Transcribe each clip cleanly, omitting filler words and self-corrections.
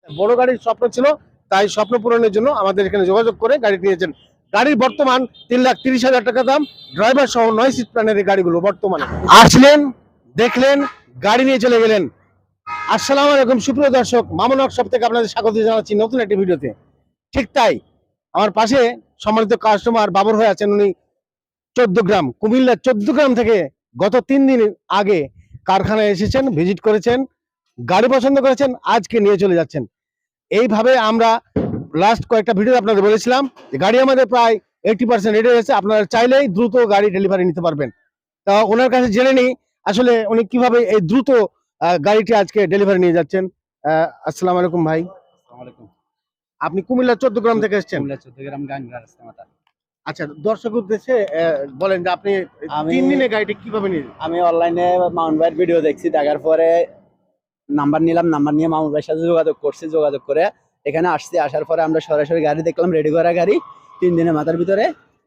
বড় গাড়ির স্বপ্ন ছিল, তাই স্বপ্ন পূরণের জন্য আমাদের এখানে যোগাযোগ করে গাড়ি নিয়েছেন। গাড়ির বর্তমান 3,30,000 টাকা দাম, ড্রাইভার সহ 9 সিট প্ল্যানের এই গাড়িগুলো বর্তমানে। আসলেন, দেখলেন, গাড়ি নিয়ে চলে গেলেন। আসসালামু আলাইকুম সুপ্রিয় দর্শক, মামুন ওয়ার্কশপ থেকে আপনাদের স্বাগত জানাচ্ছি নতুন একটি ভিডিওতে। ঠিক তাই, আমার পাশে সম্মানিত কাস্টমার বাবর হয়ে আছেন। উনি 14 গ্রাম, কুমিল্লা 14 গ্রাম থেকে গত 3 দিন আগে কারখানায় এসেছেন, ভিজিট করেছেন, গাড়ি পছন্দ করেছেন, আজকে নিয়ে চলে যাচ্ছেন। এইভাবে আমরা লাস্ট কয়েকটা ভিডিও আপনাদের বলেছিলাম যে গাড়ি আমাদের প্রায় 80% রেডি হয়েছে, আপনারা চাইলেই দ্রুত গাড়ি ডেলিভারি নিতে পারবেন। তা ওনার কাছে জেনে নিই আসলে উনি কিভাবে এই দ্রুত গাড়িটি আজকে ডেলিভারি নিয়ে যাচ্ছেন। আসসালামু আলাইকুম ভাই। আসসালামু আলাইকুম। আপনি কুমিল্লা 14 গ্রাম থেকে এসেছেন। কুমিল্লা 14 গ্রাম গাঙ্গা রাস্তা মাথা। আচ্ছা, দর্শক উদ্দেশ্যে বলেন যে আপনি 3 দিনে গাড়িটি কিভাবে নিলেন? আমি অনলাইনে মামুন ভাইয়ের ভিডিও দেখছি, দেখার পরে নাম্বার নিলাম, নাম্বার নিয়ে মামুন ভাইয়ের সাথে যোগাযোগ করছি, যোগাযোগ করে এখানে আসছি। আসার পরে আমরা সরাসরি গাড়ি দেখলাম, রেডি করা গাড়ি। 3 দিনের মাথার ভিতরে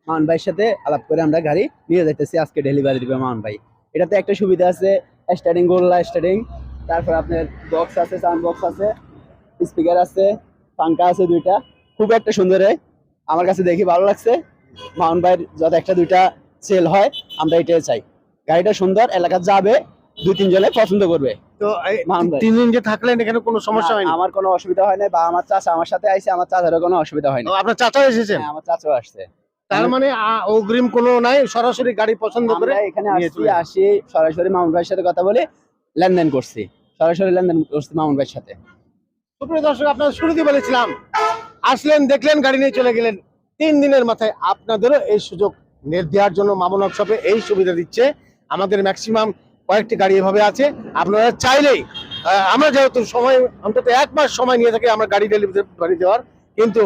মামুন ভাইয়ের সাথে আলাপ করে আমরা গাড়ি নিয়ে যাইতেছি, আজকে ডেলিভারি দিবে মামুন ভাই। এটাতে একটা সুবিধা আছে, স্টার্টিং গোল্লা স্টার্টিং, তারপর আপনার বক্স আছে, সাউন্ড বক্স আছে, স্পিকার আছে, পাঙ্খা আছে 2টা। খুব একটা সুন্দর, আমার কাছে দেখি ভালো লাগছে। মামুন ভাইয়ের যত একটা 2টা সেল হয়, আমরা এটাই চাই। গাড়িটা সুন্দর, এলাকা যাবে, 2-3 জনে পছন্দ করবে। তো মামুন ভাই 3 দিন যে থাকলেন এখানে কোনো সমস্যা হয়নি? আমার কোনো অসুবিধা হয় না, বা আমার চাচা আমার সাথে আইছে, আমার চাচারও কোনো অসুবিধা হয় না। আপনার চাচা এসেছেন? হ্যাঁ, আমার চাচাও আসছে। তার মানে অগ্রিম কোনো নাই, সরাসরি গাড়ি পছন্দ করে আমরা এখানে আসি সরাসরি মামুন ভাইয়ের সাথে কথা বলে লেনদেন করছি, সরাসরি লেনদেন করছি মামুন ভাইয়ের সাথে। সুপ্রিয় দর্শক, আপনারা শুরুতে বলেছিলাম, আসলেন, দেখলেন, গাড়ি নিয়ে চলে গেলেন। 3 দিনের মাথায় আপনাদেরও এই সুযোগ দেওয়ার জন্য মামুন ওয়ার্কশপে এই সুবিধা দিচ্ছে। আমাদের ম্যাক্সিমাম কয়েকটি গাড়ি এভাবে আছে, আপনারা চাইলেই আমরা যেহেতু সময় অন্তত 1 মাস সময় নিয়ে থাকি আমরা গাড়ি ডেলিভারি দেওয়ার, কিন্তু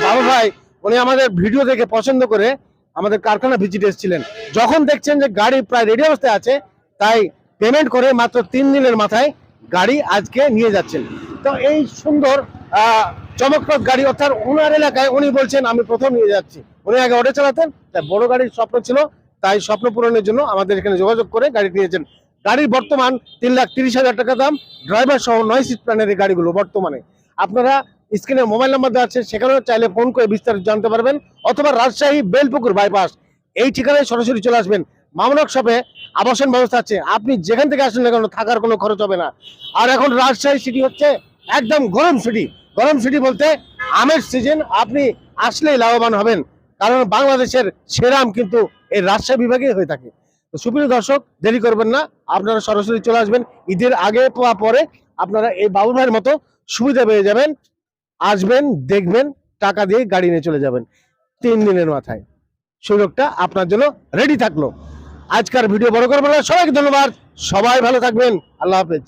বাবু ভাই উনি আমাদের ভিডিও দেখে পছন্দ করে আমাদের কারখানা ভিজিট এসেছিলেন। যখন দেখছেন যে গাড়ি প্রায় রেডি অবস্থায় আছে, তাই পেমেন্ট করে মাত্র 3 দিনের মাথায় গাড়ি আজকে নিয়ে যাচ্ছেন। তো এই সুন্দর চমকপ্রদ গাড়ি, অর্থাৎ ওনার এলাকায় উনি বলছেন আমি প্রথম নিয়ে যাচ্ছি। উনি আগে অটো চালাতেন, তাই বড় গাড়ির স্বপ্ন ছিল, তাই স্বপ্ন পূরণের জন্য আমাদের এখানে যোগাযোগ করে গাড়ি নিয়েছেন। গাড়ির বর্তমান 3,30,000 টাকা দাম, ড্রাইভার সহ 9 সিট প্ল্যানের এই গাড়িগুলো বর্তমানে। আপনারা স্ক্রিনে মোবাইল নাম্বার দেওয়া আছে, সেখানেও চাইলে ফোন করে বিস্তারিত জানতে পারবেন, অথবা রাজশাহী বেলপুকুর বাইপাস এই ঠিকানায় সরাসরি চলে আসবেন। মামুন ওয়ার্কশপে আবাসন ব্যবস্থা আছে, আপনি যেখান থেকে আসেন না কেন থাকার কোনো খরচ হবে না। আর এখন রাজশাহী সিটি হচ্ছে একদম গরম সিটি। গরম সিটি বলতে আমের সিজন, আপনি আসলেই লাভবান হবেন, কারণ বাংলাদেশের সেরা আম কিন্তু এই রাজশাহী বিভাগে হয়ে থাকে। তো সুপ্রিয় দর্শক, দেরি করবেন না, আপনারা সরাসরি চলে আসবেন। ঈদের আগে বা পরে আপনারা এই বাবু ভাইয়ের মতো সুবিধা পেয়ে যাবেন। আসবেন, দেখবেন, টাকা দিয়ে গাড়ি নিয়ে চলে যাবেন। 3 দিনের মাথায় সুযোগটা আপনার জন্য রেডি থাকলো। আজকের ভিডিও বড় করবেন না, সবাইকে ধন্যবাদ, সবাই ভালো থাকবেন, আল্লাহ হাফেজ।